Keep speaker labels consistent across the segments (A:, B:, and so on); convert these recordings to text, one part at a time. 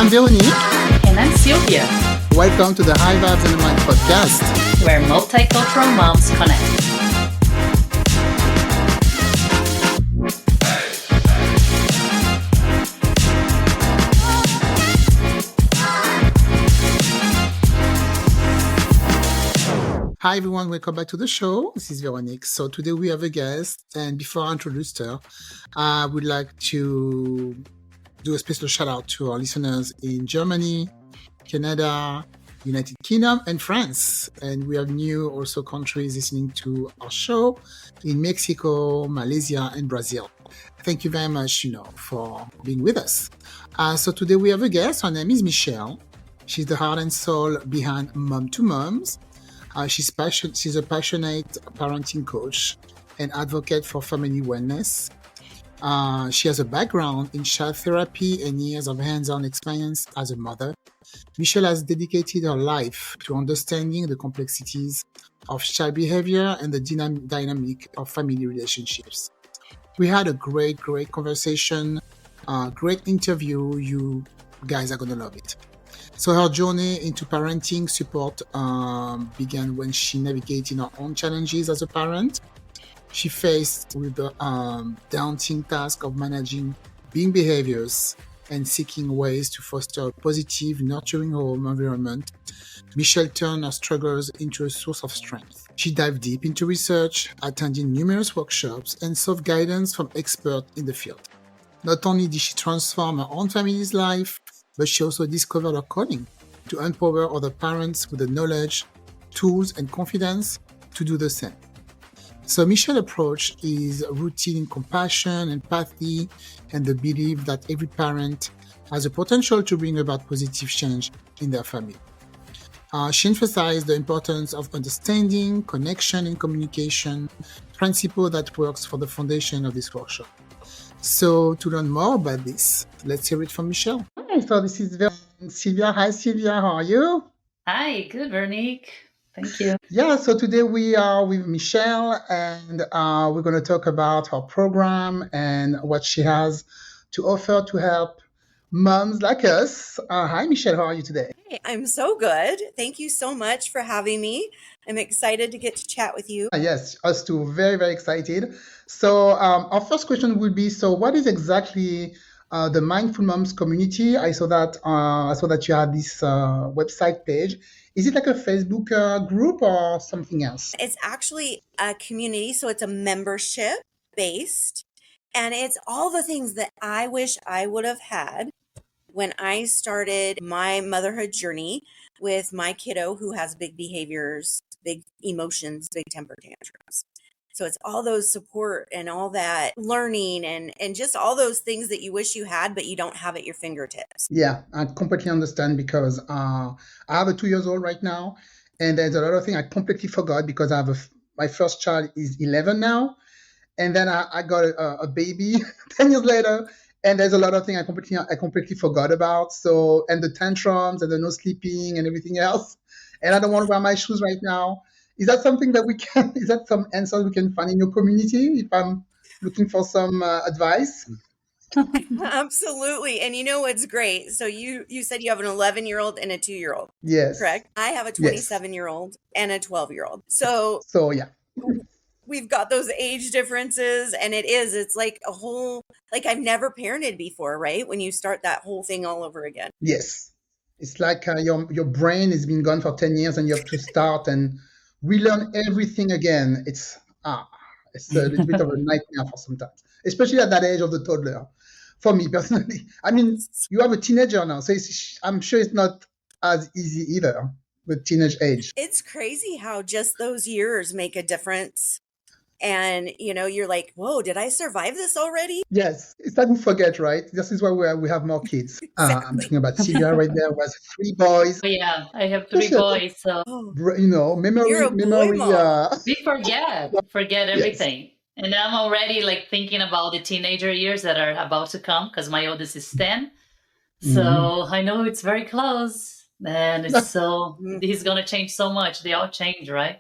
A: I'm Veronique.
B: And I'm Sylvia,
A: Welcome to the High Vibes and the Mind podcast.
B: where multicultural moms connect.
A: Hi everyone, welcome back to the show. This is Veronique. So today we have a guest, and before I introduce her, I would like to do a special shout out to our listeners in Germany, Canada, United Kingdom, and France. And we have new also countries listening to our show in Mexico, Malaysia, and Brazil. Thank you very much, for being with us. So today we have a guest. Her name is Michelle. She's the heart and soul behind Mom to Moms. She's a passionate parenting coach and advocate for family wellness. She has a background in child therapy and years of hands-on experience as a mother. Michelle has dedicated her life to understanding the complexities of child behavior and the dynamic of family relationships. We had a great conversation, great interview. You guys are going to love it. So her journey into parenting support began when she navigated her own challenges as a parent. She faced with the daunting task of managing being behaviors and seeking ways to foster a positive, nurturing home environment. Michelle turned her struggles into a source of strength. She dived deep into research, attending numerous workshops, and sought guidance from experts in the field. Not only did she transform her own family's life, but she also discovered her calling to empower other parents with the knowledge, tools, and confidence to do the same. So Michelle's approach is rooted in compassion, empathy, and the belief that every parent has the potential to bring about positive change in their family. She emphasized the importance of understanding, connection, and communication, principle that works for the foundation of this workshop. So to learn more about this, let's hear it from Michelle. Hi, so this is Sylvia. Hi, Sylvia. How are you?
B: Hi, good, Veronique. Thank you.
A: Yeah, so today we are with Michelle, and we're going to talk about her program and what she has to offer to help moms like us. Hi, Michelle. How are you today?
C: Hey, I'm so good. Thank you so much for having me. I'm excited to get to chat with you.
A: Yes, us too. Very excited. So our first question would be: so what is exactly the Mindful Moms community? I saw that you had this website page. Is it like a Facebook group or something else?
C: It's actually a community, so it's a membership based, and it's all the things that I wish I would have had when I started my motherhood journey with my kiddo who has big behaviors, big emotions, big temper tantrums. So it's all those support and all that learning and just all those things that you wish you had, but you don't have at your fingertips.
A: Yeah, I completely understand because I have a 2 years old right now, and there's a lot of things I completely forgot because my first child is 11 now, and then I got a baby 10 years later, and there's a lot of things I completely forgot about. So, and the tantrums and the no sleeping and everything else, and I don't want to wear my shoes right now. Is that something that is that some answers we can find in your community if I'm looking for some advice?
C: Absolutely. And you know what's great? So you said you have an 11-year-old and a 2-year-old,
A: Yes.
C: correct? I have a
A: Yes.
C: 27-year-old and a 12-year-old. So
A: So yeah.
C: we've got those age differences, and it's like a whole, like I've never parented before, right? When you start that whole thing all over again.
A: Yes. It's like your brain has been gone for 10 years and you have to start and relearn everything again. It's a little bit of a nightmare for sometimes, especially at that age of the toddler. For me personally, I mean, you have a teenager now, so I'm sure it's not as easy either with teenage age.
C: It's crazy how just those years make a difference. And, you're like, whoa, did I survive this already?
A: Yes, it's like we forget, right? This is why we have more kids. I'm
C: Exactly.
A: thinking about Sylvia right there, who has 3 boys.
B: Oh, yeah, I have 3
A: Especially,
B: boys, so
C: Oh,
A: memory,
C: you're a boy mom.
B: we forget
A: yes.
B: everything. And I'm already like thinking about the teenager years that are about to come because my oldest is 10.
A: Mhm.
B: So I know it's very close, and
C: Mm.
B: he's gonna change so much. They all change, right?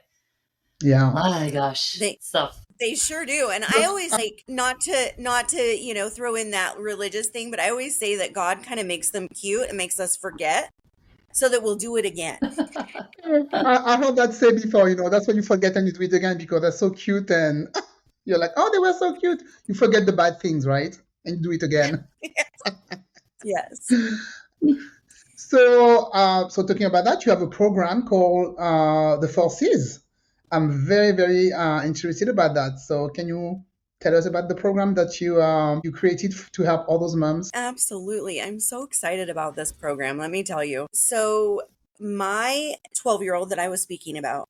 A: Yeah.
B: My gosh,
C: They
B: stuff.
C: They sure do. And I always like not to, throw in that religious thing, but I always say that God kind of makes them cute and makes us forget so that we'll do it again.
A: I heard that say before, that's when you forget and you do it again because they're so cute and you're like, oh, they were so cute. You forget the bad things, right? And you do it again.
C: Yes.
A: So talking about that, you have a program called the Four C's. I'm very, very interested about that. So can you tell us about the program that you created to help all those moms?
C: Absolutely. I'm so excited about this program. Let me tell you. So my 12-year-old that I was speaking about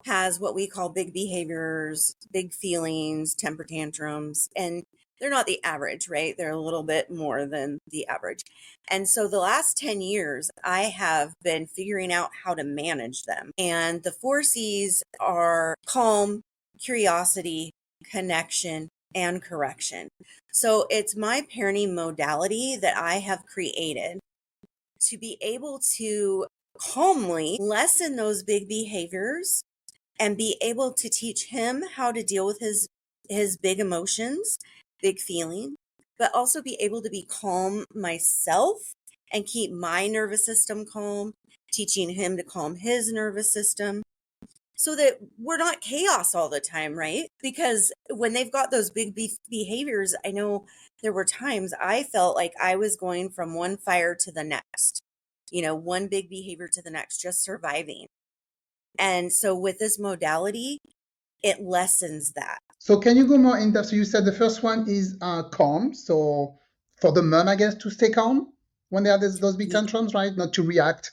C: has what we call big behaviors, big feelings, temper tantrums, and they're not the average, right? They're a little bit more than the average. And so the last 10 years, I have been figuring out how to manage them. And the 4 C's are calm, curiosity, connection, and correction. So it's my parenting modality that I have created to be able to calmly lessen those big behaviors and be able to teach him how to deal with his big emotions, big feeling, but also be able to be calm myself and keep my nervous system calm, teaching him to calm his nervous system so that we're not chaos all the time, right? Because when they've got those big behaviors, I know there were times I felt like I was going from one fire to the next, one big behavior to the next, just surviving. And so with this modality, it lessens that.
A: So can you go more in depth? So you said the first one is calm. So for the mom, I guess, to stay calm when they have those big tantrums, right? Not to react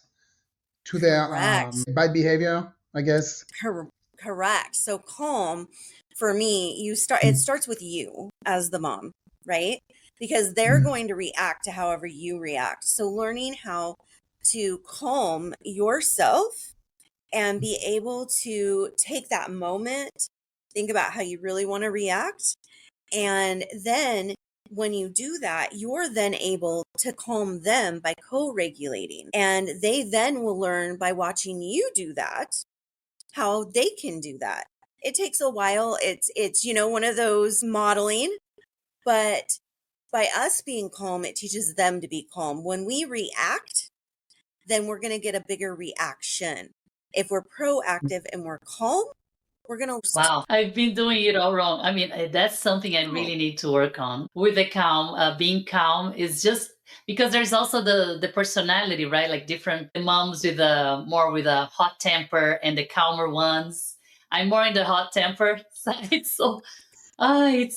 A: to their
C: Correct.
A: bad behavior, I guess.
C: Correct. So calm for me, it starts with you as the mom, right? Because they're going to react to however you react. So learning how to calm yourself and be able to take that moment, think about how you really want to react. And then when you do that, you're then able to calm them by co-regulating. And they then will learn by watching you do that, how they can do that. It takes a while. It's one of those modeling, but by us being calm, it teaches them to be calm. When we react, then we're going to get a bigger reaction. If we're proactive and we're calm, we're going to.
B: Wow, I've been doing it all wrong. I mean, that's something I really need to work on. With the calm, being calm is just because there's also the personality, right? Like different moms with a hot temper and the calmer ones. I'm more in the hot temper side. It's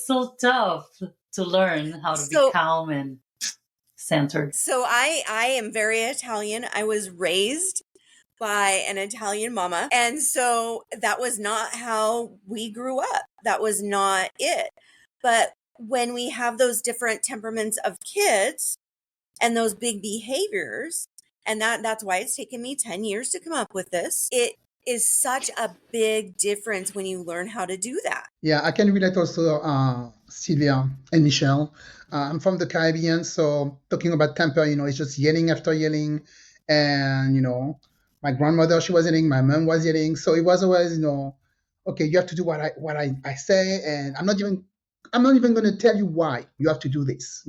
B: so tough to learn how to be calm and centered.
C: So I am very Italian. I was raised by an Italian mama. And so that was not how we grew up. That was not it. But when we have those different temperaments of kids and those big behaviors, and that's why it's taken me 10 years to come up with this, it is such a big difference when you learn how to do that.
A: Yeah, I can relate also, Sylvia and Michelle. I'm from the Caribbean, so talking about temper, it's just yelling after yelling. And, my grandmother, she was yelling, my mom was yelling. So it was always, okay, you have to do what I say, and I'm not even going to tell you why you have to do this.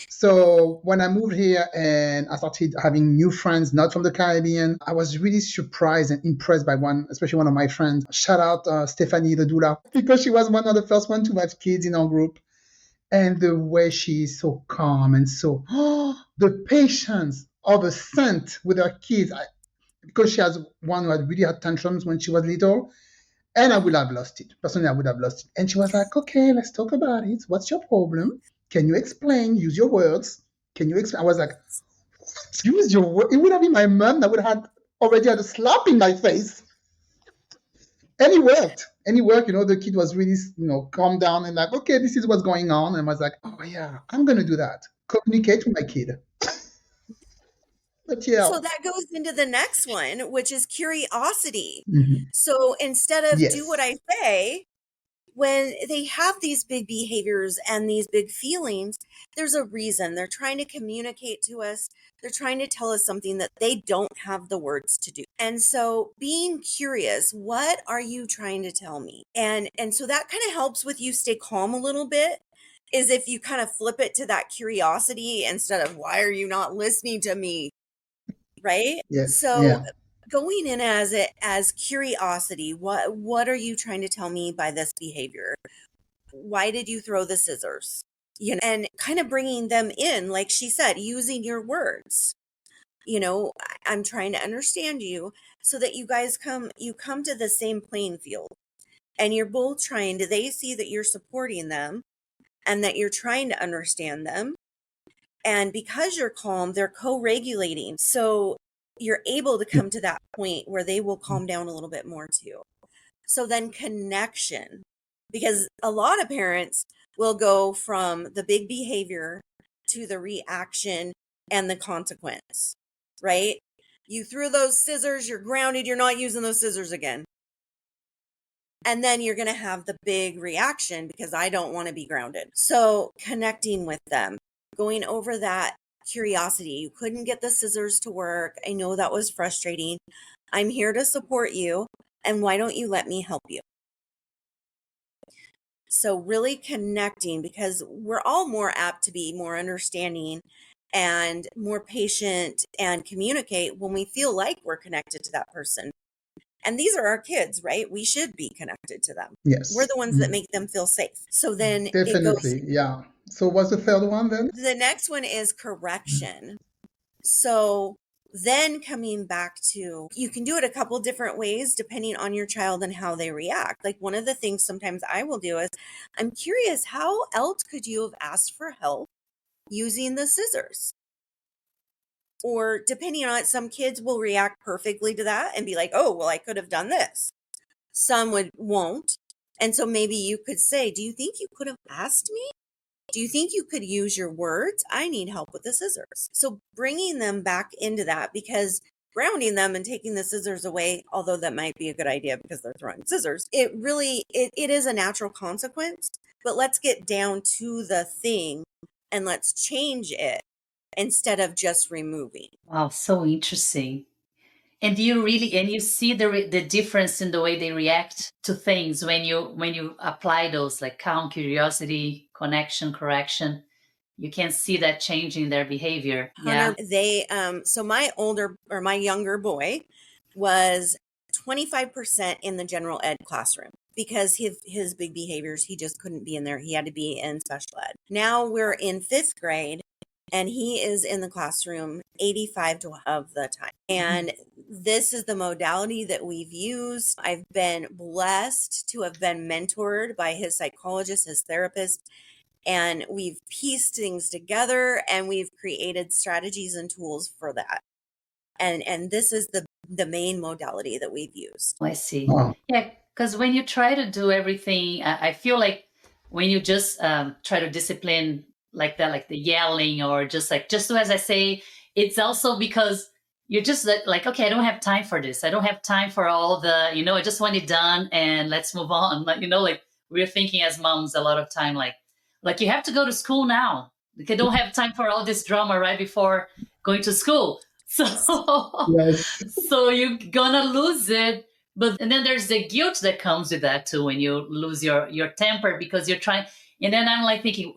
A: So when I moved here and I started having new friends not from the Caribbean, I was really surprised and impressed by especially one of my friends. Shout out Stephanie the doula, because she was one of the first ones to have kids in our group. And the way she is so calm and so the patience of a saint with her kids, because she has one who had really had tantrums when she was little, and I would have lost it. Personally, I would have lost it. And she was like, okay, let's talk about it. What's your problem? Can you explain? Use your words. Can you explain? I was like, what? Use your words? It would have been my mom that would have already had a slap in my face. And it worked. And it worked. The kid was really, calm down and like, okay, this is what's going on. And I was like, oh, yeah, I'm going to do that. Communicate with my kid. But yeah.
C: So that goes into the next one, which is curiosity. So instead of do what I say, when they have these big behaviors and these big feelings, there's a reason. They're trying to communicate to us. They're trying to tell us something that they don't have the words to do. And so being curious, what are you trying to tell me? And so that kind of helps with you stay calm a little bit, is if you kind of flip it to that curiosity instead of why are you not listening to me? Right?
A: Yes.
C: So
A: Yeah.
C: going in as curiosity, what are you trying to tell me by this behavior? Why did you throw the scissors? And kind of bringing them in, like she said, using your words. I'm trying to understand you so that you come to the same playing field, and you're both trying to, they see that you're supporting them and that you're trying to understand them. And because you're calm, they're co-regulating. So you're able to come to that point where they will calm down a little bit more too. So then connection, because a lot of parents will go from the big behavior to the reaction and the consequence, right? You threw those scissors, you're grounded, you're not using those scissors again. And then you're going to have the big reaction because I don't want to be grounded. So connecting with them, going over that curiosity. You couldn't get the scissors to work. I know that was frustrating. I'm here to support you. And why don't you let me help you? So really connecting, because we're all more apt to be more understanding and more patient and communicate when we feel like we're connected to that person. And these are our kids, right? We should be connected to them. We're
A: Yes.
C: the ones that make them feel safe. So then it goes,
A: Definitely. Yeah. So what's the third one then?
C: the next one is correction. So then coming back to, you can do it a couple different ways depending on your child and how they react. Like one of the things sometimes I will do is, I'm curious, how else could you have asked for help using the scissors? Or depending on it, some kids will react perfectly to that and be like, oh, well, I could have done this. Some won't. And so maybe you could say, do you think you could have asked me? Do you think you could use your words? I need help with the scissors. So bringing them back into that, because grounding them and taking the scissors away, although that might be a good idea because they're throwing scissors, it is a natural consequence. But let's get down to the thing and let's change it instead of just removing.
B: Wow, so interesting. And do you really, and you see the difference in the way they react to things when you apply those, like calm, curiosity, connection, correction. You can see that changing their behavior. Yeah.
C: So my younger boy was 25% in the general ed classroom because his big behaviors, he just couldn't be in there. He had to be in special ed. Now we're in 5th grade and he is in the classroom 85 of the time. And this is the modality that we've used. I've been blessed to have been mentored by his psychologist, his therapist, and we've pieced things together and we've created strategies and tools for that. And this is the main modality that we've used.
B: I see.
A: Wow.
B: Yeah, because when you try to do everything, I feel like when you just try to discipline like that, like the yelling or just as I say, it's also because you're just like, okay, I don't have time for this. I don't have time for all the, I just want it done and let's move on. Like, like we're thinking as moms a lot of time, like you have to go to school now. Like I don't have time for all this drama right before going to school. So
A: Yes.
B: so you're gonna lose it. But and then there's the guilt that comes with that too when you lose your temper because you're trying. And then I'm like thinking,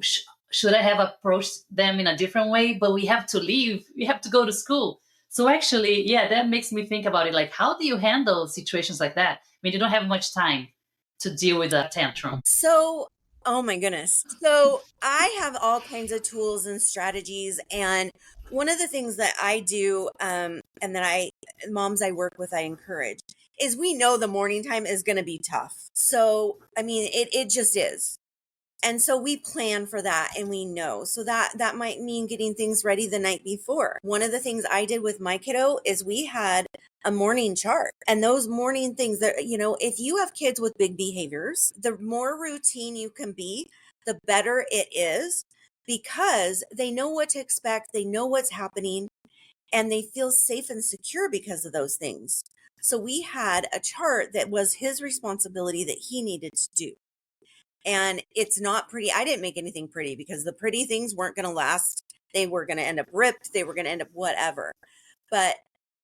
B: should I have approached them in a different way? But we have to leave. We have to go to school. So actually, yeah, that makes me think about it. Like, how do you handle situations like that? I mean, you don't have much time to deal with a tantrum.
C: So, oh my goodness. So I have all kinds of tools and strategies. And one of the things that I do, and that moms I work with, I encourage, is we know the morning time is going to be tough. So, I mean, it just is. And so we plan for that and we know. So that might mean getting things ready the night before. One of the things I did with my kiddo is we had a morning chart, and those morning things that, if you have kids with big behaviors, the more routine you can be, the better it is, because they know what to expect. They know what's happening and they feel safe and secure because of those things. So we had a chart that was his responsibility that he needed to do. And it's not pretty. I didn't make anything pretty because the pretty things weren't going to last. They were going to end up ripped. They were going to end up whatever. But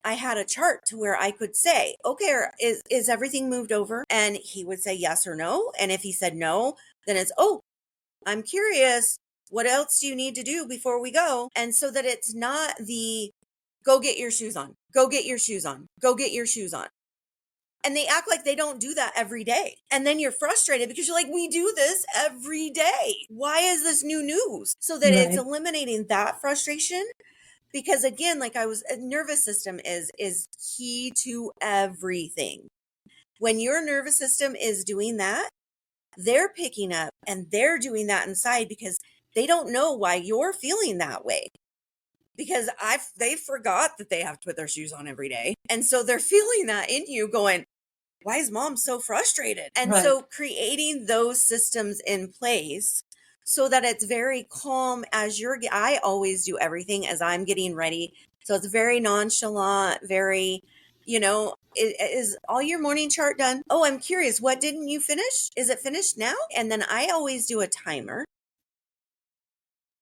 C: I had a chart to where I could say, okay, is everything moved over? And he would say yes or no. And if he said no, then it's, oh, I'm curious. What else do you need to do before we go? And so that it's not the go get your shoes on, go get your shoes on, go get your shoes on. And they act like they don't do that every day. And then you're frustrated because you're like, we do this every day. Why is this new news? So that it's
B: Right.
C: eliminating that frustration. Because again, like nervous system is key to everything. When your nervous system is doing that, they're picking up and they're doing that inside because they don't know why you're feeling that way. Because they forgot that they have to put their shoes on every day. And so they're feeling that in you going, why is mom so frustrated? And
B: Right.
C: so creating those systems in place so that it's very calm as I always do everything as I'm getting ready. So it's very nonchalant, very, is all your morning chart done? Oh, I'm curious. What didn't you finish? Is it finished now? And then I always do a timer.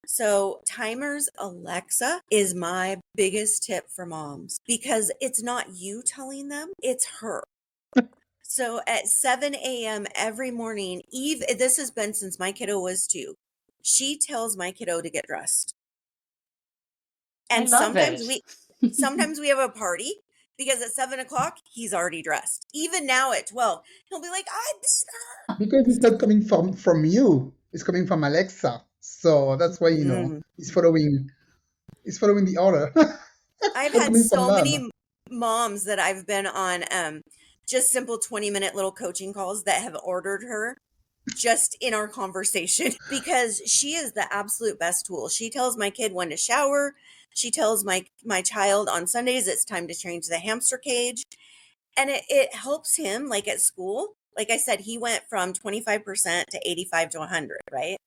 C: So timers, Alexa, is my biggest tip for moms because it's not you telling them, it's her. So at 7 a.m. every morning, this has been since my kiddo was 2. She tells my kiddo to get dressed.
B: I
C: And
B: love it.
C: sometimes we have a party because at 7 o'clock, he's already dressed. Even now at 12, he'll be like, I beat her.
A: Because it's not coming from you, it's coming from Alexa. So that's why, he's following the order.
C: I've
A: Not
C: had
A: coming from
C: so
A: mom.
C: many moms that I've been on just simple 20-minute little coaching calls that have ordered her just in our conversation because she is the absolute best tool. She tells my kid when to shower. She tells my child on Sundays it's time to change the hamster cage. And it helps him, like at school. Like I said, he went from 25% to 85 to 100, right?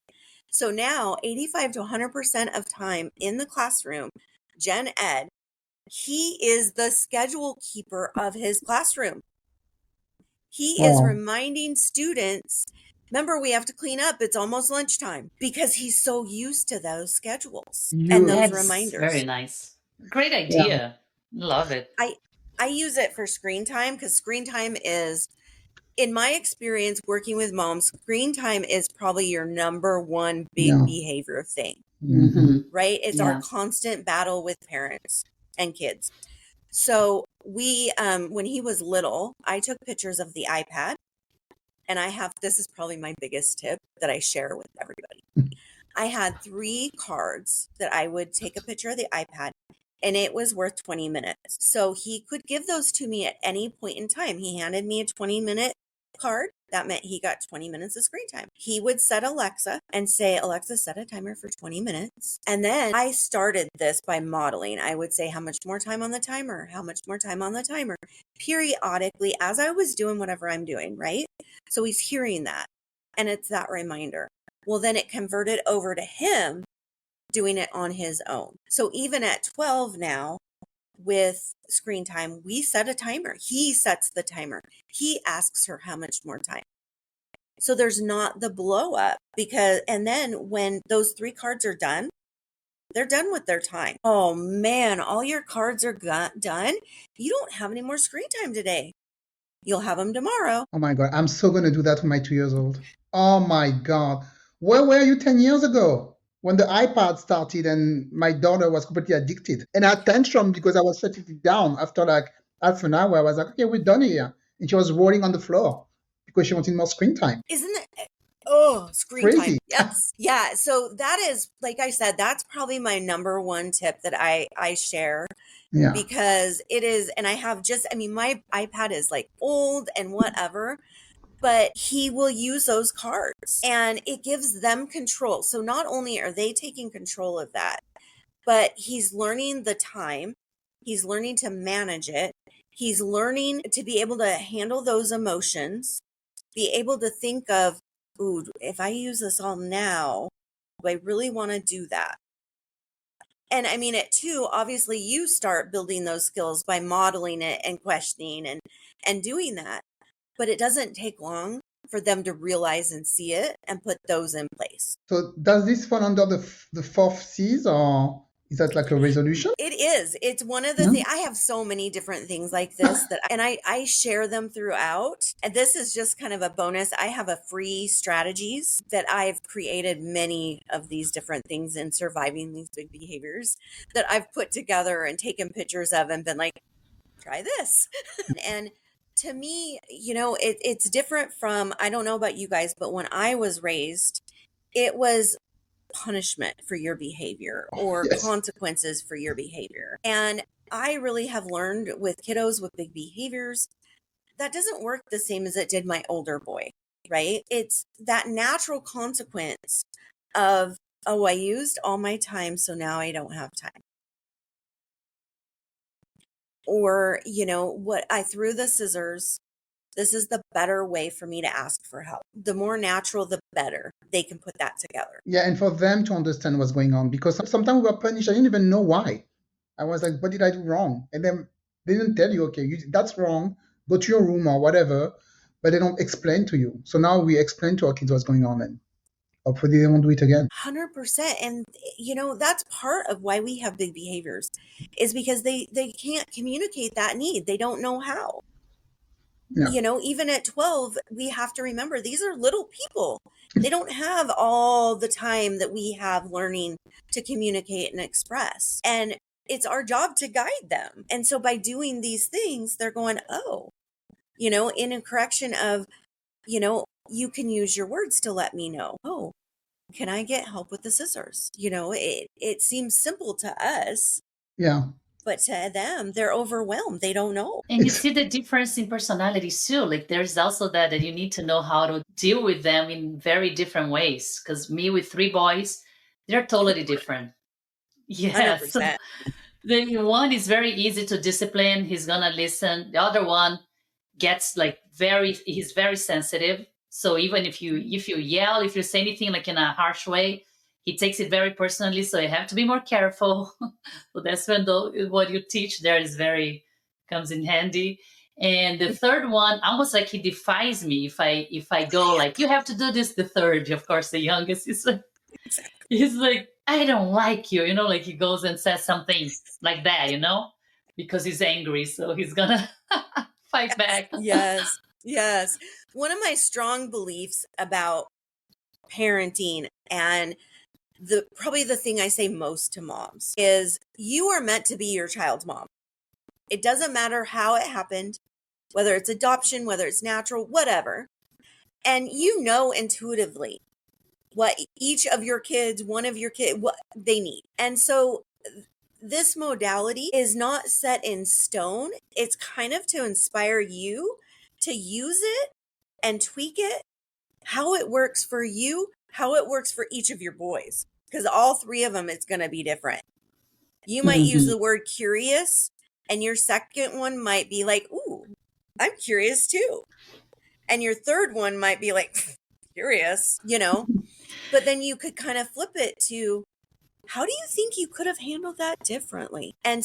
C: So now 85 to 100% of time in the classroom, Gen Ed, he is the schedule keeper of his classroom. He is
A: Wow.
C: reminding students, remember, we have to clean up. It's almost lunchtime because he's so used to those schedules and those
B: That's very
C: reminders.
B: nice. Great
A: Yeah.
B: idea. Love it.
C: I use it for screen time because screen time is, in my experience working with moms, screen time is probably your number one big
A: Yeah.
C: behavior thing, right? It's our
B: Yeah.
C: constant battle with parents and kids. So we, when he was little, I took pictures of the iPad, and this is probably my biggest tip that I share with everybody. I had 3 cards that I would take a picture of the iPad, and it was worth 20 minutes. So he could give those to me at any point in time. He handed me a 20-minute card. That meant he got 20 minutes of screen time. He would set Alexa and say, Alexa, set a timer for 20 minutes. And then I started this by modeling. I would say, how much more time on the timer? How much more time on the timer? Periodically, as I was doing whatever I'm doing, right? So he's hearing that. And it's that reminder. Well, then it converted over to him doing it on his own. So even at 12 now, with screen time, we set a timer. He sets the timer. He asks her how much more time. So there's not the blow up and then when those 3 cards are done, they're done with their time. Oh man, all your cards are done. You don't have any more screen time today. You'll have them tomorrow.
A: Oh my God, I'm so gonna do that with my 2 years old. Oh my God. Where were you 10 years ago when the iPad started and my daughter was completely addicted? And I had tantrum because I was shutting it down after like half an hour. I was like, okay, we're done here. And she was rolling on the floor because she wanted more screen time.
C: Isn't it? Oh, screen
A: Crazy.
C: time. Yes. Yeah. So that is, like I said, that's probably my number one tip that I share.
A: Yeah.
C: Because it is, and I have my iPad is like old and whatever, but he will use those cards and it gives them control. So not only are they taking control of that, but he's learning the time, he's learning to manage it, he's learning to be able to handle those emotions, be able to think of, ooh, if I use this all now, do I really want to do that? And I mean, at 2, obviously you start building those skills by modeling it and questioning and doing that. But it doesn't take long for them to realize and see it and put those in place.
A: So does this fall under the 4 C's or Is that like a resolution?
C: It is. It's one of the
A: Yeah.
C: things. I have so many different things like this and I share them throughout. And this is just kind of a bonus. I have a free strategies that I've created many of these different things in surviving these big behaviors that I've put together and taken pictures of and been like, try this. And to me, it's different from, I don't know about you guys, but when I was raised, it was punishment for your behavior or
A: Yes.
C: consequences for your behavior. And I really have learned with kiddos with big behaviors, that doesn't work the same as it did my older boy, right? It's that natural consequence of, oh, I used all my time, so now I don't have time. Or, what I threw the scissors. This is the better way for me to ask for help. The more natural, the better they can put that together.
A: Yeah, and for them to understand what's going on, because sometimes we were punished, I didn't even know why. I was like, what did I do wrong? And then they didn't tell you, okay, that's wrong, go to your room or whatever, but they don't explain to you. So now we explain to our kids what's going on, and hopefully they won't do it again.
C: 100%. And, that's part of why we have big behaviors is because they can't communicate that need. They don't know how.
A: Yeah.
C: Even at 12, we have to remember these are little people. They don't have all the time that we have learning to communicate and express. And it's our job to guide them. And so by doing these things, they're going, oh, in a correction of, you can use your words to let me know. Oh, can I get help with the scissors? It seems simple to us.
A: Yeah.
C: But to them, they're overwhelmed. They don't know.
B: And you see the difference in personalities too. Like there's also that you need to know how to deal with them in very different ways. Because me with 3 boys, they're totally different. Yeah. So
C: 100%.
B: the one is very easy to discipline. He's gonna listen. The other one gets like he's very sensitive. So even if you yell, if you say anything like in a harsh way, he takes it very personally. So you have to be more careful. So that's when what you teach there is very comes in handy. And the third one, almost like he defies me if I go like you have to do this. The third, of course, the youngest is like he's like I don't like you, like he goes and says something like that, because he's angry, so he's gonna fight back.
C: Yes. Yes. One of my strong beliefs about parenting and probably the thing I say most to moms is you are meant to be your child's mom. It doesn't matter how it happened, whether it's adoption, whether it's natural, whatever. And intuitively what each of your kids, one of your kids, what they need. And so this modality is not set in stone. It's kind of to inspire you to use it and tweak it, how it works for you, how it works for each of your boys. Because all 3 of them, it's going to be different. You might use the word curious, and your second one might be like, ooh, I'm curious too. And your third one might be like, curious, But then you could kind of flip it to, how do you think you could have handled that differently? And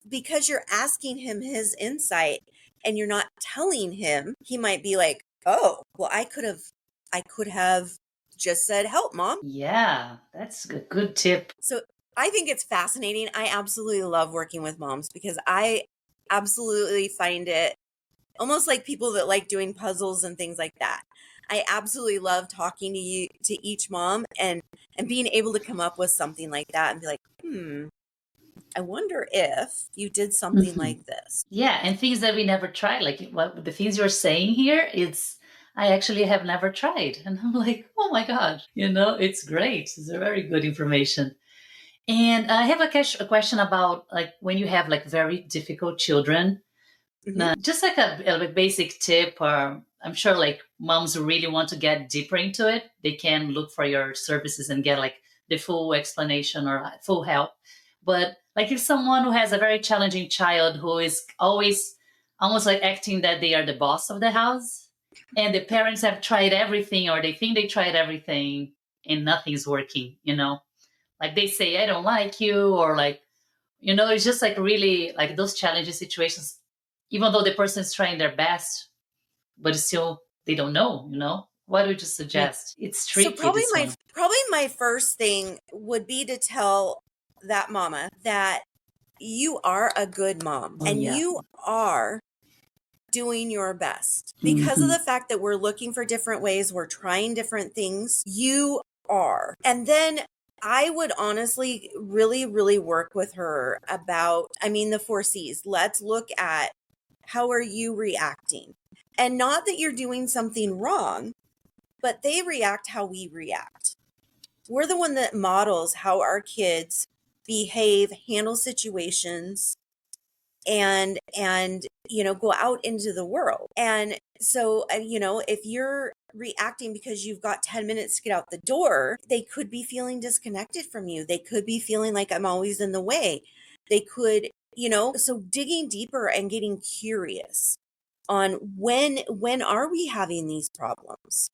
C: because you're asking him his insight and you're not telling him, he might be like, oh, well, I could have just said, help, mom.
B: Yeah, that's a good tip.
C: So I think it's fascinating. I absolutely love working with moms because I absolutely find it almost like people that like doing puzzles and things like that. I absolutely love talking to each mom and being able to come up with something like that and be like, I wonder if you did something like this.
B: Yeah, and things that we never tried, like what the things you're saying here, I actually have never tried. And I'm like, oh my God, it's great. It's a very good information. And I have a question about like when you have like very difficult children, just like a basic tip, or I'm sure like moms who really want to get deeper into it, they can look for your services and get like the full explanation or full help. But like if someone who has a very challenging child who is always almost like acting that they are the boss of the house and the parents have tried everything or they think they tried everything and nothing's working, like they say, I don't like you, or like, it's just like really like those challenging situations, even though the person is trying their best, but still they don't know. What would you suggest? It's tricky.
C: So probably my first thing would be to tell that mama that you are a good mom and you are doing your best because of the fact that we're looking for different ways, we're trying different things. You are. And then I would honestly really, really work with her about, the 4 C's. Let's look at how are you reacting? And not that you're doing something wrong, but they react how we react. We're the one that models how our kids behave, handle situations, and go out into the world. And so if you're reacting because you've got 10 minutes to get out the door, they could be feeling disconnected from you. They could be feeling like I'm always in the way. They could, so digging deeper and getting curious on when are we having these problems?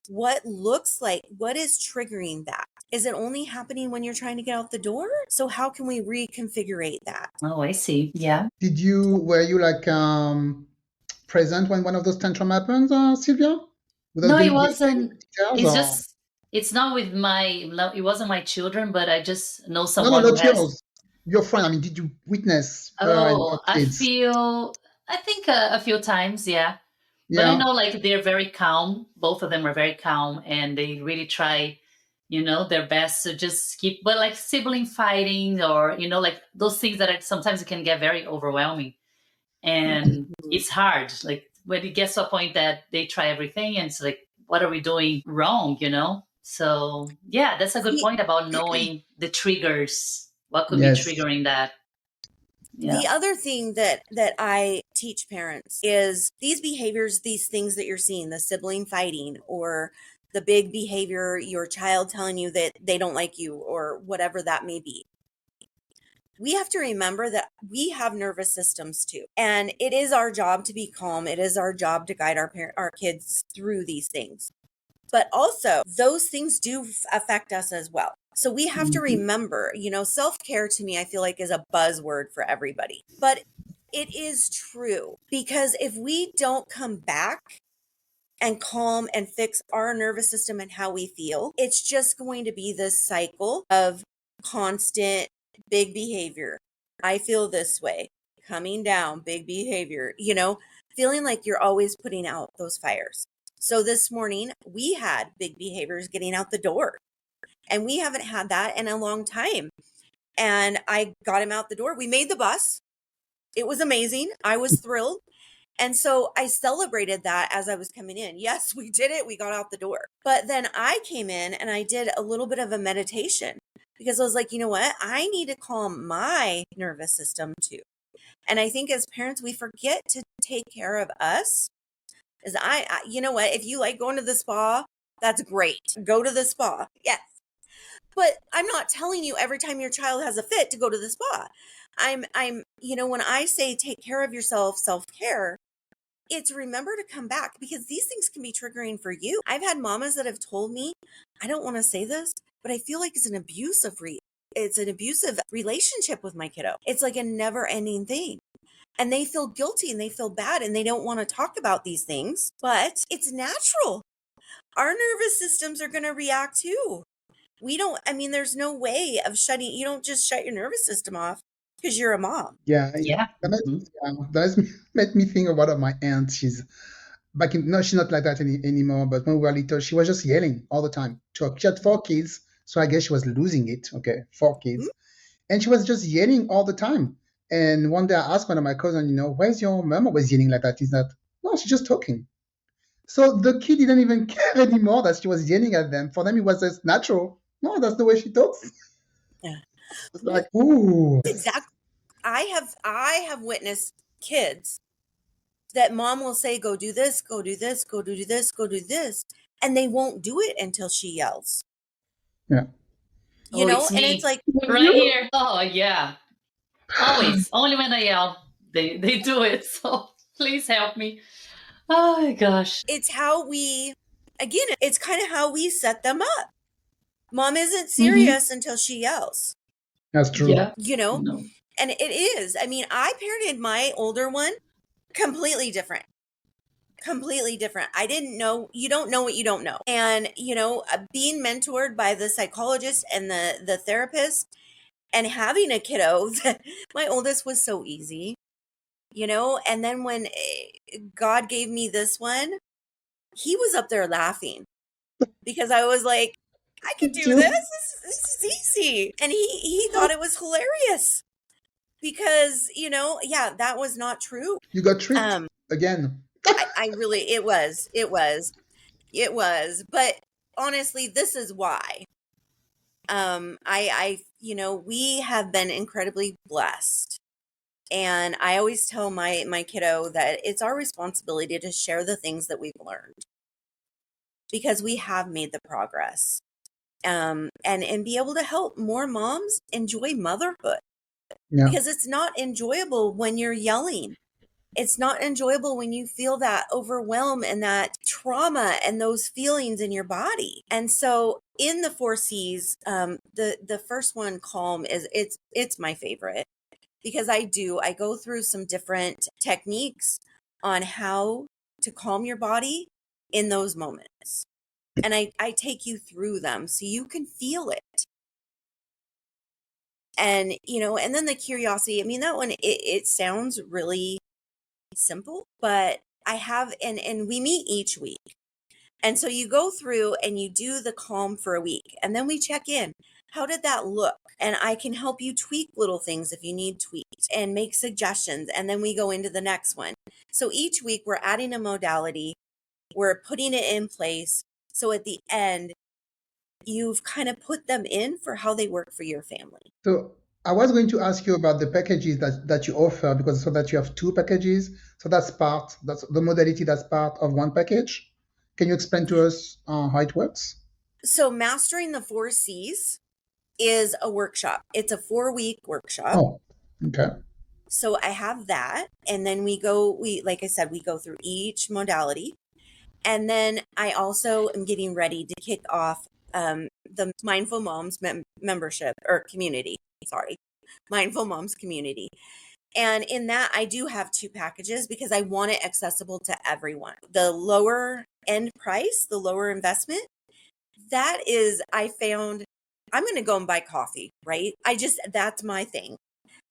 C: What is triggering that? Is it only happening when you're trying to get out the door? So how can we reconfigure that?
B: Oh, I see. Yeah.
A: Were you like present when one of those tantrum happens, Sylvia? Without
B: No, it
A: giving
B: wasn't.
A: details,
B: It's
A: or
B: just, it's not with it wasn't my children, but I just know
A: no, no,
B: someone who
A: not
B: has.
A: yours. Your friend. I mean, did you witness her and her
B: Oh,
A: kids?
B: I think a few times, yeah. But I
A: Yeah.
B: know like they're very calm. Both of them are very calm and they really try, their best to just keep, but like sibling fighting or, like those things that sometimes it can get very overwhelming. And it's hard. Like when it gets to a point that they try everything and it's like, what are we doing wrong? So yeah, that's a good point about knowing the triggers. What could be
A: Yes.
B: triggering that? Yeah.
C: The other thing that I teach parents is these behaviors, these things that you're seeing, the sibling fighting or the big behavior, your child telling you that they don't like you or whatever that may be. We have to remember that we have nervous systems too. And it is our job to be calm. It is our job to guide our kids through these things. But also, those things do affect us as well. So we have to remember, self-care to me, I feel like is a buzzword for everybody. But it is true because if we don't come back and calm and fix our nervous system and how we feel, it's just going to be this cycle of constant big behavior. I feel this way, coming down, big behavior, feeling like you're always putting out those fires. So this morning we had big behaviors getting out the door, and we haven't had that in a long time. And I got him out the door. We made the bus. It was amazing. I was thrilled. And so I celebrated that as I was coming in. Yes, we did it. We got out the door. But then I came in and I did a little bit of a meditation because I was like, you know what? I need to calm my nervous system too. And I think as parents, we forget to take care of us. Is you know what? If you like going to the spa, that's great. Go to the spa. Yes. But I'm not telling you every time your child has a fit to go to the spa. I'm, when I say take care of yourself, self-care, it's remember to come back because these things can be triggering for you. I've had mamas that have told me, I don't want to say this, but I feel like it's an abusive relationship with my kiddo. It's like a never ending thing. And they feel guilty and they feel bad and they don't want to talk about these things, but it's natural. Our nervous systems are going to react too. There's no way of you don't just shut your nervous system off because you're a mom.
A: Yeah.
B: Yeah.
A: Made me think of one of my aunts. She's back in, no, she's not like that anymore. But when we were little, she was just yelling all the time. She had 4 kids, so I guess she was losing it. Okay, 4 kids. And she was just yelling all the time. And one day I asked one of my cousins, where's your mom always yelling like that? He's not, no, she's just talking. So the kid didn't even care anymore that she was yelling at them. For them, it was just natural. No, that's the way she talks.
C: Yeah.
A: It's like, ooh.
C: Exactly. I have witnessed kids that mom will say, go do this, go do this, go do this, go do this. And they won't do it until she yells.
A: Yeah.
B: It's
C: and
B: me.
C: it's like
B: right here. Oh yeah. Always. Only when I yell, they do it. So please help me. Oh my gosh.
C: it's kind of how we set them up. Mom isn't serious until she yells.
A: That's true.
B: Yeah. No.
C: And it is. I parented my older one completely different. I didn't know. You don't know what you don't know. And, being mentored by the psychologist and the therapist, And having a kiddo, my oldest was so easy, and then when God gave me this one, he was up there laughing because I was like, I could
A: Me
C: do this.
A: too.
C: This is easy. And he thought it was hilarious because, yeah, that was not true.
A: You got tricked
C: Um,
A: again.
C: I really, it was, but honestly, this is why. We have been incredibly blessed. And I always tell my kiddo that it's our responsibility to share the things that we've learned because we have made the progress. And be able to help more moms enjoy motherhood
A: Yeah.
C: because it's not enjoyable when you're yelling. It's not enjoyable when you feel that overwhelm and that trauma and those feelings in your body. And so in the 4 C's, the first one, calm, it's my favorite because I go through some different techniques on how to calm your body in those moments. And I take you through them so you can feel it. And then the curiosity, I mean, that one, it sounds really simple, but I have, and we meet each week. And so you go through and you do the calm for a week, and then we check in. How did that look? And I can help you tweak little things if you need tweaked and make suggestions. And then we go into the next one. So each week we're adding a modality, we're putting it in place. So at the end, you've kind of put them in for how they work for your family.
A: So I was going to ask you about the packages that you offer because so that you have two packages. So that's the modality that's part of one package. Can you explain to us how it works?
C: So mastering the 4 C's is a workshop. It's a 4-week workshop.
A: Oh, okay.
C: So I have that. And then like I said, we go through each modality. And then I also am getting ready to kick off the Mindful Moms membership or community. Sorry, Mindful Moms community. And in that, I do have 2 packages because I want it accessible to everyone. The lower end price, the lower investment, that is, I found I'm going to go and buy coffee, right? That's my thing.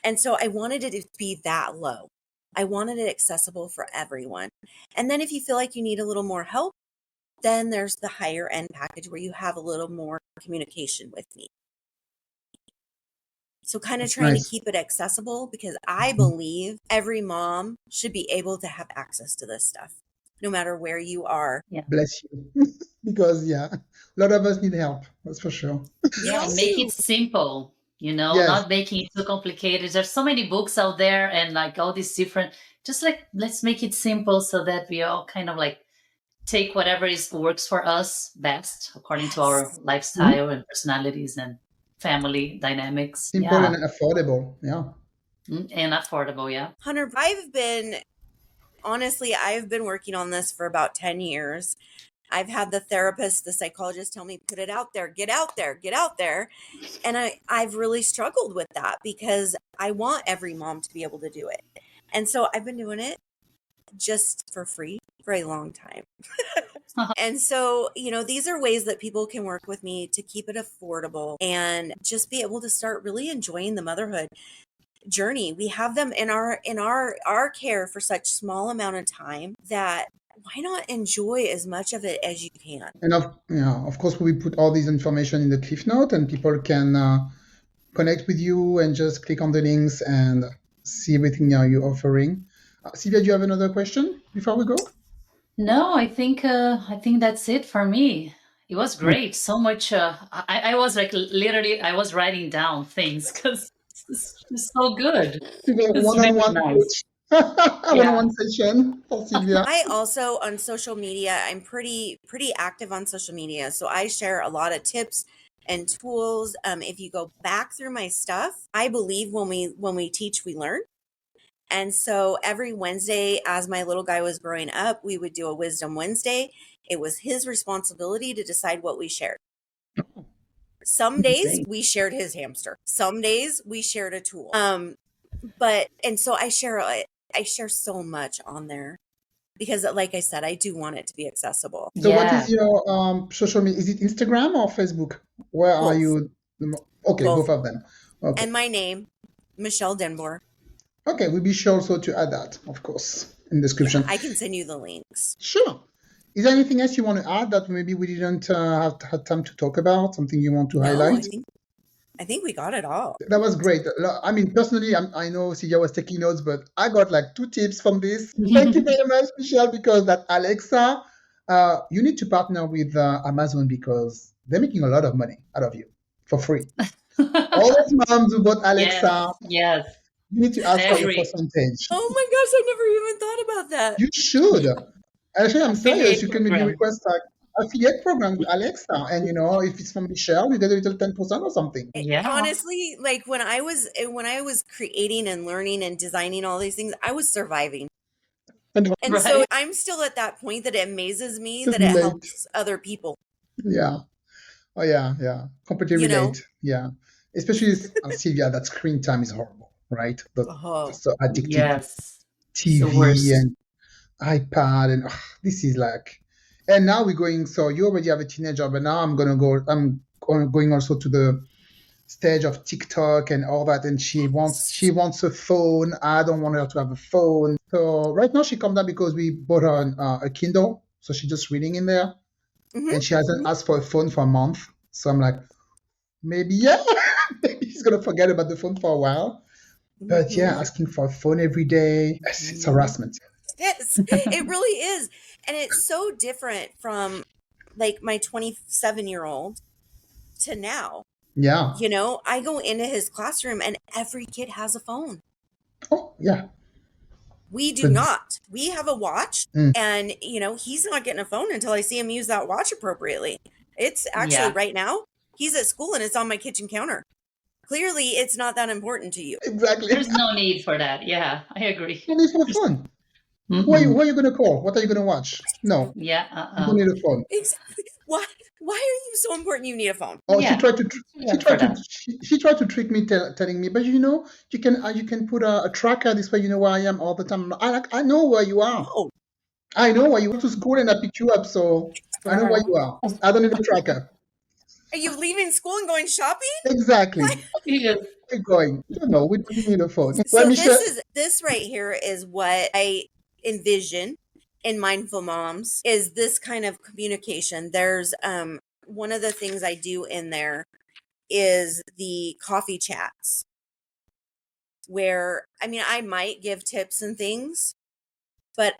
C: And so I wanted it to be that low. I wanted it accessible for everyone. And then if you feel like you need a little more help, then there's the higher end package where you have a little more communication with me. So kind of
A: That's
C: trying to
A: nice.
C: keep it accessible because I believe every mom should be able to have access to this stuff, no matter where you are.
B: Yeah.
A: Bless you. Because, yeah, a lot of us need help, that's for sure.
C: We
B: Yeah,
C: all
B: and make
C: do.
B: it simple,
A: Yes,
B: not making it too complicated. There's so many books out there and like all these different, just like let's make it simple so that we all kind of like take whatever is works for us best according to our
C: Yes.
A: mhm,
B: lifestyle and personalities and family dynamics.
A: simple and
B: Yeah.
A: affordable. Yeah.
B: And affordable. Yeah.
C: Hunter, I've been working on this for about 10 years. I've had the therapist, the psychologist tell me, put it out there, get out there, get out there. And I've really struggled with that because I want every mom to be able to do it. And so I've been doing it just for free for a long time. And so, these are ways that people can work with me to keep it affordable and just be able to start really enjoying the motherhood journey. We have them in our care for such small amount of time that why not enjoy as much of it as you can?
A: And of course, we put all this information in the cliff note, and people can connect with you and just click on the links and see everything you're offering. Sylvia, do you have another question before we go?
B: No, I think that's it for me. It was great. So much. I was like literally I was writing down things because it's so good.
A: To the
B: It's really
A: one-on-one
B: nice.
A: coach,
B: Yeah.
A: one-on-one session for Sylvia.
C: I also on social media, I'm pretty active on social media. So I share a lot of tips and tools. If you go back through my stuff, I believe when we teach, we learn. And so every Wednesday, as my little guy was growing up, we would do a Wisdom Wednesday. It was his responsibility to decide what we shared. Some days
B: Great.
C: we shared his hamster. Some days we shared a tool. And so I share so much on there because, like I said, I do want it to be accessible.
A: So what is
B: Yeah.
A: your social media? Is it Instagram or Facebook? Where are
C: Both,
A: you? Okay, both
C: both.
A: of them. Okay.
C: And my name, Michelle Denboer.
A: Okay, we'll be sure also to add that, of course, in the
C: Yeah,
A: description.
C: I can send you the links.
A: Sure. Is there anything else you want to add that maybe we didn't have had time to talk about? Something you want to
C: No,
A: highlight?
C: I think we got it all.
A: That was great. I mean, personally, I know Sylvia was taking notes, but I got like 2 tips from this. Thank you very much, Michelle, because that Alexa, you need to partner with Amazon because they're making a lot of money out of you for free. All those moms who bought
B: Yes,
A: Alexa,
B: yes,
A: you need to
B: I
A: ask for your
B: agree.
A: percentage.
C: Oh my gosh, I never even thought about that.
A: You should. Actually, I'm serious.
B: Affiliate
A: You can maybe
B: program.
A: request like affiliate program with Alexa, and if it's from Michelle, you get a little 10% or something.
B: Yeah.
C: Honestly, like when I was creating and learning and designing all these things, I was surviving. And so
B: Right.
C: I'm still at that point that it amazes me
A: Too
C: that it
A: late.
C: helps other people,
A: Yeah. Oh yeah, yeah. Completely
C: you know?
A: relate. Yeah. Especially Sylvia, that screen time is horrible, right?
C: Oh,
A: So addicted to
B: Yes. It's the
A: TV
B: worst.
A: and iPad and this is like and now we're going so you already have a teenager, but now I'm going also to the stage of TikTok and all that, and she wants a phone. I don't want her to have a phone. So right now she calmed down because we bought her a Kindle, so she's just reading in there,
C: hmm
A: and she hasn't asked for a phone for a month. So I'm like, maybe yeah, maybe she's gonna forget about the phone for a while. But yeah,
C: hmm
A: asking for a phone every day, it's
C: hmm
A: harassment.
C: Yes, it really is. And it's so different from like my 27-year-old to now.
A: Yeah.
C: I go into his classroom and every kid has a phone.
A: Oh yeah.
C: We do
A: But
C: not. We have a watch,
A: mm,
C: and he's not getting a phone until I see him use that watch appropriately. It's actually
B: Yeah.
C: right now, he's at school and it's on my kitchen counter. Clearly, it's not that important to you.
A: exactly.
B: There's no need for that. Yeah, I agree.
A: You don't need for a
B: There's,
A: phone. Who
B: mm-mm.
A: are you gonna call? What are you gonna watch? No,
B: Yeah,
A: you don't need a phone.
C: Exactly. Why are you so important you need a phone?
A: Oh,
B: Yeah,
A: she
B: yeah, for
A: tried to
B: that.
A: she tried to trick me, telling me, but you can put a tracker this way. You know where I am all the time. I know where you are.
C: No.
A: I know where you went to school and I picked you up, so I know where
B: Right.
A: you are. I don't need a tracker.
C: Are you leaving school and going shopping?
A: Exactly.
C: What?
B: Yes.
A: Where are you going? No, we don't need a phone. Well,
C: So
A: Michelle,
C: this right here is what I envision in Mindful Moms is this kind of communication. There's one of the things I do in there is the coffee chats where I might give tips and things, but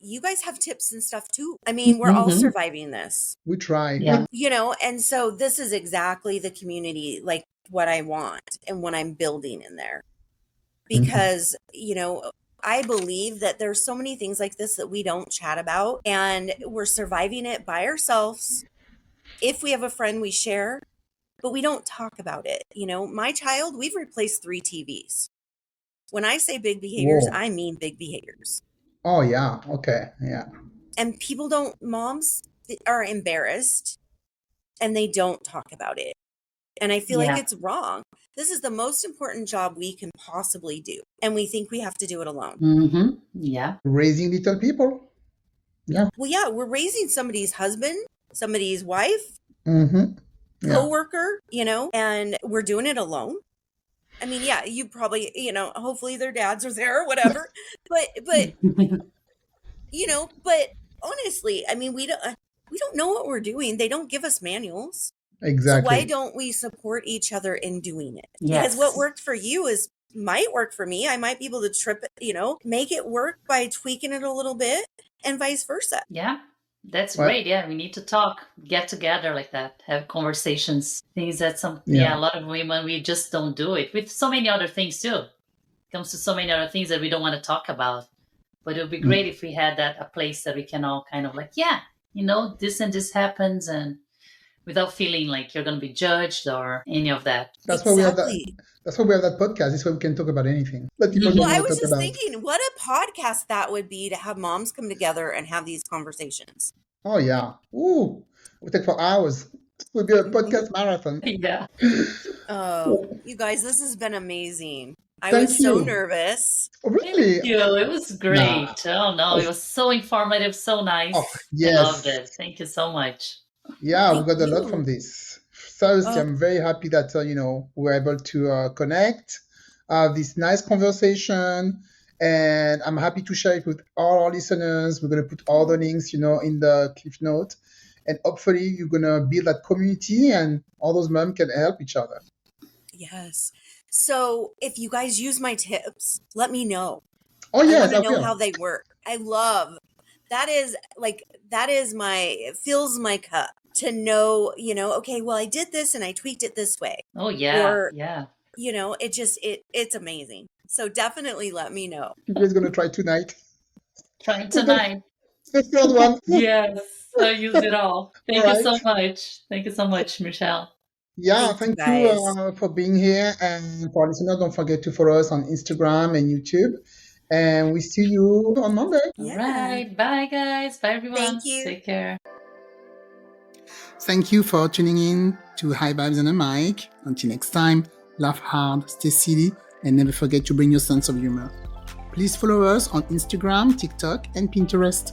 C: you guys have tips and stuff too. We're all
B: Mm-hmm.
C: surviving this.
A: we try.
B: Yeah.
C: And so this is exactly the community, like what I want and what I'm building in there. Because, I believe that there's so many things like this that we don't chat about and we're surviving it by ourselves. If we have a friend, we share, but we don't talk about it. My child, we've replaced 3 TVs. When I say big behaviors,
A: Whoa.
C: I mean big behaviors.
A: Oh yeah. Okay. Yeah.
C: And moms are embarrassed and they don't talk about it. And I feel like
B: Yeah.
C: it's wrong. This is the most important job we can possibly do. And we think we have to do it alone.
B: Mm-hmm. Yeah.
A: Raising little people. Yeah.
C: Well, yeah, we're raising somebody's husband, somebody's wife,
A: Mm-hmm. Yeah.
C: coworker, and we're doing it alone. Yeah, you probably, hopefully their dads are there or whatever. But honestly, we don't know what we're doing. They don't give us manuals. So why
A: Exactly.
C: don't we support each other in doing it?
B: Yes.
C: Because what worked for you might work for me. I might be able to make it work by tweaking it a little bit and vice versa.
B: Yeah. That's
A: Well,
B: great. Yeah, we need to talk, get together like that, have conversations. Things that
A: yeah.
B: a lot of women, we just don't do it with so many other things too. It comes to so many other things that we don't want to talk about. But it would be great if we had a place that we can all kind of like, yeah, this and this happens, and without feeling like you're going to be judged or any of that.
A: That's why we have that.
C: Exactly.
A: That's why we have that podcast. This way we can talk about anything that people don't
C: Well, I
A: want to
C: was
A: talk
C: just
A: about.
C: thinking, what a podcast that would be to have moms come together and have these conversations.
A: Oh yeah. Ooh, we take for hours. It would be a podcast marathon.
B: Yeah.
C: Oh, you guys, this has been amazing. I
A: Thank
C: was so
A: you.
C: nervous.
A: Oh, really?
B: Thank you. It was great.
A: Nah.
B: Oh no, it was so informative, so nice.
A: Oh
B: I loved
A: yes.
B: it. Thank you so much.
A: Yeah, we
C: Thank
A: got a lot from
C: you.
A: this. Seriously, I'm very happy that we were able to connect, this nice conversation, and I'm happy to share it with all our listeners. We're gonna put all the links, in the cliff note, and hopefully you're gonna build that community, and all those moms can help each other.
C: Yes. So if you guys use my tips, let me know.
A: Oh
C: I
A: yes,
C: want
A: I
C: to know
A: will.
C: how they work. I love that. It fills my cup to know, okay, well, I did this and I tweaked it this way.
B: Oh yeah,
C: Or,
B: yeah.
C: it's amazing. So definitely let me know.
A: We're gonna try tonight.
B: Trying
A: We're gonna
B: tonight.
A: the third one.
B: Yes, I use it all. Thank
A: All
B: you so
A: right.
B: much. Thank you so much, Michelle.
A: Yeah,
C: Thank you
A: thank you
C: guys.
A: for being here. And for our listeners, don't forget to follow us on Instagram and YouTube. And we see you on Monday.
B: All
C: Yeah.
B: right. Bye, guys. Bye, everyone.
C: Thank you.
B: Take care.
A: Thank you for tuning in to High Vibes and a Mic. Until next time, laugh hard, stay silly, and never forget to bring your sense of humor. Please follow us on Instagram, TikTok, and Pinterest.